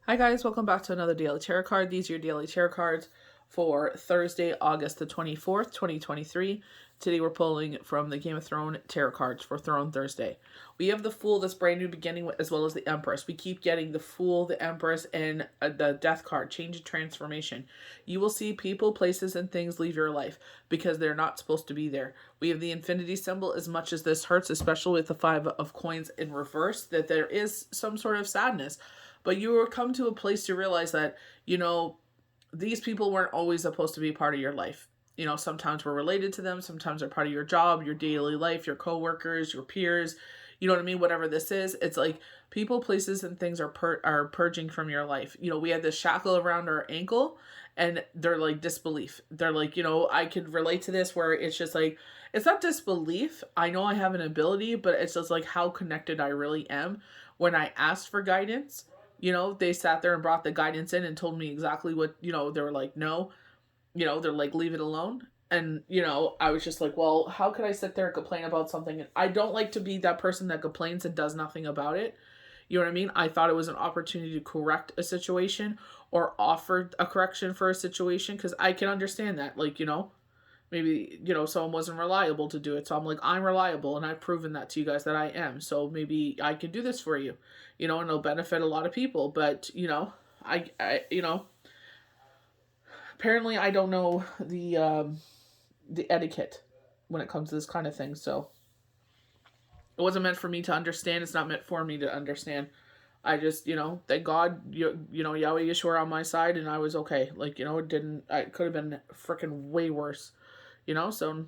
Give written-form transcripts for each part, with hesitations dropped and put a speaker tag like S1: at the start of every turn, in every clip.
S1: Hi guys, welcome back to another daily tarot card. These are your daily tarot cards for Thursday, August the 24th, 2023. Today we're pulling from the Game of Thrones tarot cards for Throne Thursday. We have the Fool, this brand new beginning, as well as the Empress. We keep getting the Fool, the Empress, and the Death card, change and transformation. You will see people, places, and things leave your life because they're not supposed to be there. We have the Infinity symbol. As much as this hurts, especially with the Five of Coins in reverse, that there is some sort of sadness. But you will come to a place to realize that, these people weren't always supposed to be part of your life. Sometimes we're related to them. Sometimes they're part of your job, your daily life, your coworkers, your peers. You know what I mean? Whatever this is, it's like people, places, and things are purging from your life. We had this shackle around our ankle, and they're like disbelief. They're like, I could relate to this where it's just like, it's not disbelief. I know I have an ability, but it's just like how connected I really am. When I asked for guidance, they sat there and brought the guidance in and told me exactly what, they were like, no, they're like, leave it alone. And, I was just like, well, how could I sit there and complain about something? And I don't like to be that person that complains and does nothing about it. You know what I mean? I thought it was an opportunity to correct a situation or offer a correction for a situation because I can understand that. Like, maybe, someone wasn't reliable to do it. So I'm like, I'm reliable and I've proven that to you guys that I am. So maybe I can do this for you, and it'll benefit a lot of people. But, I apparently I don't know the etiquette when it comes to this kind of thing. So it wasn't meant for me to understand. It's not meant for me to understand. I just, thank God, Yahweh Yeshua on my side, and I was okay. Like, it could have been freaking way worse, so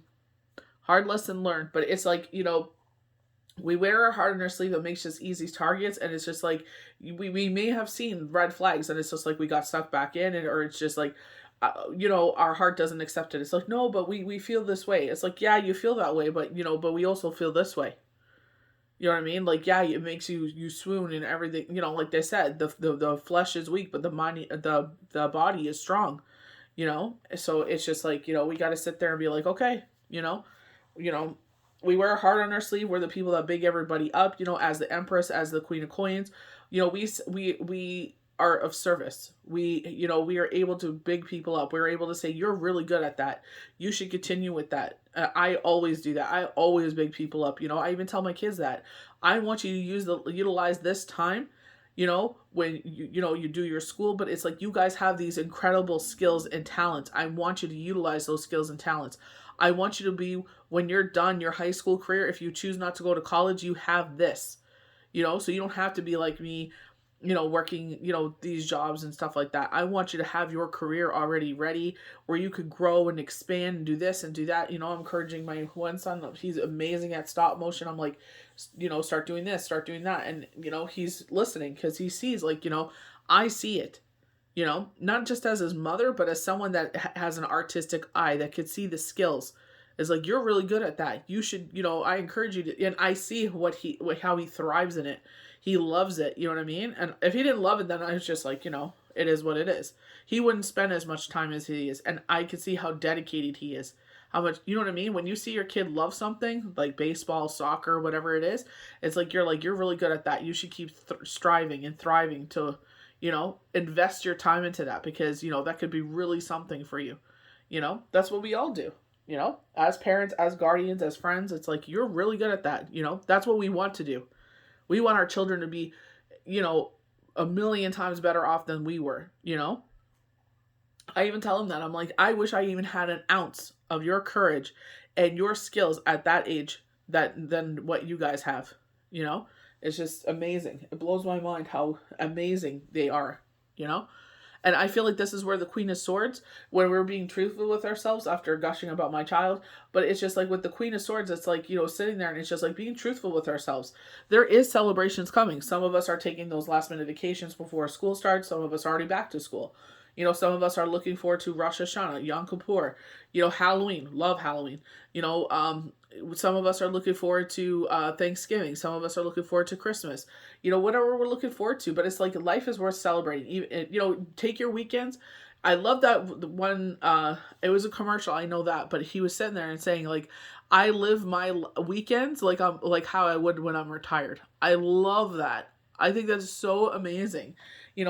S1: hard lesson learned. But it's like, we wear our heart on our sleeve. That makes us easy targets, and it's just like we may have seen red flags, and it's just like we got stuck back in, or it's just like, our heart doesn't accept it. It's like, no, but we feel this way. It's like, yeah, you feel that way, but but we also feel this way. You know what I mean? Like, yeah, it makes you swoon and everything. Like they said, the flesh is weak, but the body is strong. So it's just like, we got to sit there and be like, okay, you know, we wear a heart on our sleeve. We're the people that big everybody up. As the Empress, as the Queen of Coins. We are of service. We are able to big people up. We're able to say, you're really good at that. You should continue with that. I always do that. I always big people up. I even tell my kids that I want you to utilize this time. When you do your school, but it's like you guys have these incredible skills and talents. I want you to utilize those skills and talents. I want you to be, when you're done your high school career, if you choose not to go to college, you have this. So you don't have to be like me, working, these jobs and stuff like that. I want you to have your career already ready where you could grow and expand and do this and do that. I'm encouraging my one son. He's amazing at stop motion. I'm like, start doing this, start doing that. And, he's listening because he sees, like, I see it, not just as his mother, but as someone that has an artistic eye that could see the skills. Is like, you're really good at that. You should, I encourage you to, and I see how he thrives in it. He loves it, you know what I mean? And if he didn't love it, then I was just like, it is what it is. He wouldn't spend as much time as he is. And I can see how dedicated he is. How much, you know what I mean? When you see your kid love something, like baseball, soccer, whatever it is, it's like, you're really good at that. You should keep striving and thriving to, invest your time into that because, that could be really something for you. That's what we all do. As parents, as guardians, as friends, it's like, you're really good at that. That's what we want to do. We want our children to be, a million times better off than we were. I even tell them that. I'm like, I wish I even had an ounce of your courage and your skills at that age than what you guys have. It's just amazing. It blows my mind how amazing they are. And I feel like this is where the Queen of Swords, when we're being truthful with ourselves after gushing about my child, but it's just like with the Queen of Swords, it's like, sitting there and it's just like being truthful with ourselves. There is celebrations coming. Some of us are taking those last minute vacations before school starts. Some of us are already back to school. Some of us are looking forward to Rosh Hashanah, Yom Kippur, Halloween, love Halloween. Some of us are looking forward to Thanksgiving. Some of us are looking forward to Christmas. Whatever we're looking forward to. But it's like life is worth celebrating. Even, take your weekends. I love that one. It was a commercial. I know that, but he was sitting there and saying like, I live my weekends like I'm like how I would when I'm retired. I love that. I think that's so amazing.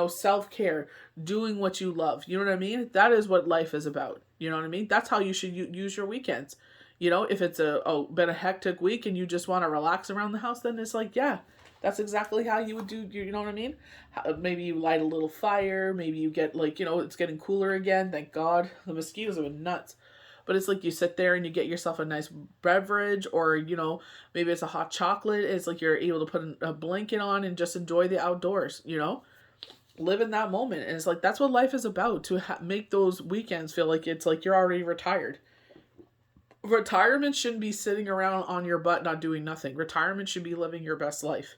S1: Self-care, doing what you love. You know what I mean? That is what life is about. You know what I mean? That's how you should use your weekends. If it's been a hectic week and you just want to relax around the house, then it's like, yeah, that's exactly how you would do. You know what I mean? Maybe you light a little fire. Maybe you get it's getting cooler again. Thank God. The mosquitoes have been nuts. But it's like you sit there and you get yourself a nice beverage, or maybe it's a hot chocolate. It's like you're able to put a blanket on and just enjoy the outdoors. Live in that moment. And it's like that's what life is about, to make those weekends feel like it's like you're already retired. Retirement shouldn't be sitting around on your butt not doing nothing. Retirement should be living your best life,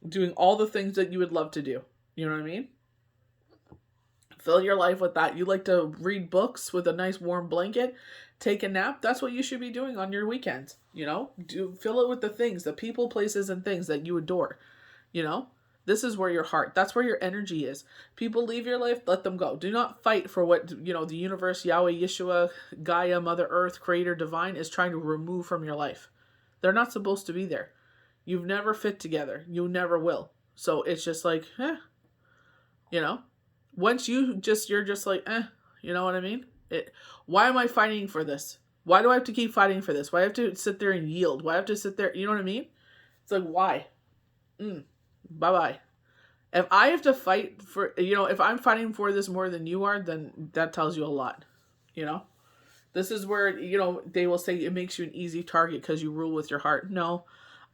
S1: doing all the things that you would love to do. You know what I mean? Fill your life with that. You like to read books with a nice warm blanket, take a nap. That's what you should be doing on your weekends. Fill it with the things, the people, places, and things that you adore. This is where your heart, that's where your energy is. People leave your life, let them go. Do not fight for what, the universe, Yahweh, Yeshua, Gaia, Mother Earth, Creator, Divine is trying to remove from your life. They're not supposed to be there. You've never fit together. You never will. So it's just like, once you're just like, you know what I mean? Why am I fighting for this? Why do I have to keep fighting for this? Why do I have to sit there and yield? Why do I have to sit there? You know what I mean? It's like, why? Bye-bye. If I have to fight for, if I'm fighting for this more than you are, then that tells you a lot. This is where, they will say it makes you an easy target because you rule with your heart. No,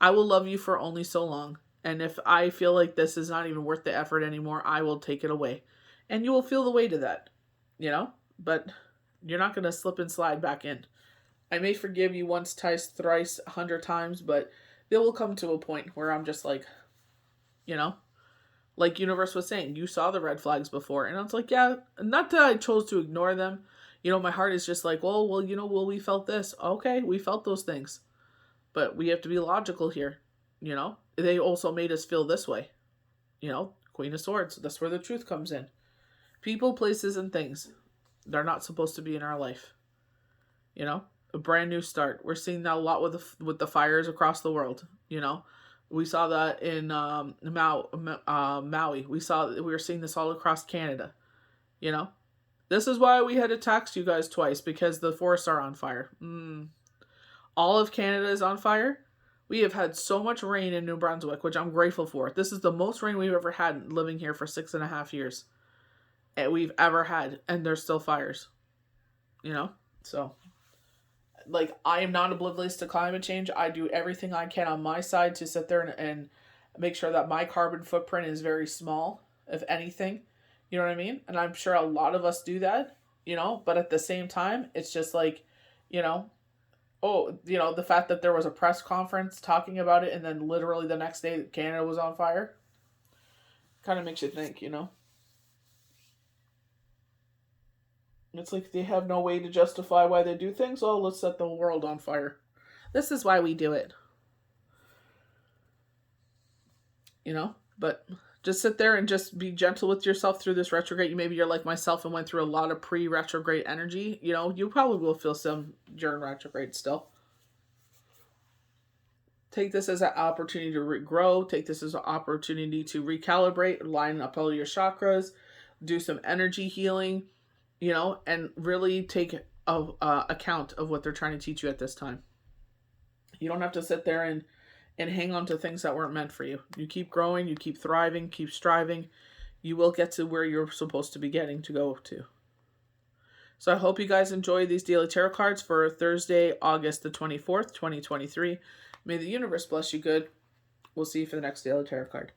S1: I will love you for only so long. And if I feel like this is not even worth the effort anymore, I will take it away. And you will feel the weight of that, but you're not going to slip and slide back in. I may forgive you once, twice, thrice, 100 times, but there will come to a point where I'm just like, like universe was saying, you saw the red flags before. And I was like, yeah, not that I chose to ignore them. My heart is just like, well, we felt this. Okay, we felt those things. But we have to be logical here. They also made us feel this way. Queen of Swords, that's where the truth comes in. People, places, and things, they're not supposed to be in our life. A brand new start. We're seeing that a lot with the fires across the world. We saw that in Maui. We were seeing this all across Canada. This is why we had to tax you guys twice, because the forests are on fire. All of Canada is on fire. We have had so much rain in New Brunswick, which I'm grateful for. This is the most rain we've ever had living here for 6.5 years. And we've ever had, and there's still fires. So, like, I am not oblivious to climate change. I do everything I can on my side to sit there and make sure that my carbon footprint is very small, if anything. You know what I mean? And I'm sure a lot of us do that, but at the same time, it's just like, the fact that there was a press conference talking about it, and then literally the next day Canada was on fire, kind of makes you think, It's like they have no way to justify why they do things. Oh, let's set the world on fire. This is why we do it. But just sit there and just be gentle with yourself through this retrograde. Maybe you're like myself and went through a lot of pre-retrograde energy. You probably will feel some during retrograde still. Take this as an opportunity to regrow. Take this as an opportunity to recalibrate, line up all your chakras, do some energy healing, and really take account of what they're trying to teach you at this time. You don't have to sit there and hang on to things that weren't meant for you. You keep growing, you keep thriving, keep striving. You will get to where you're supposed to be getting to go to. So I hope you guys enjoy these daily tarot cards for Thursday, August the 24th, 2023. May the universe bless you good. We'll see you for the next daily tarot card.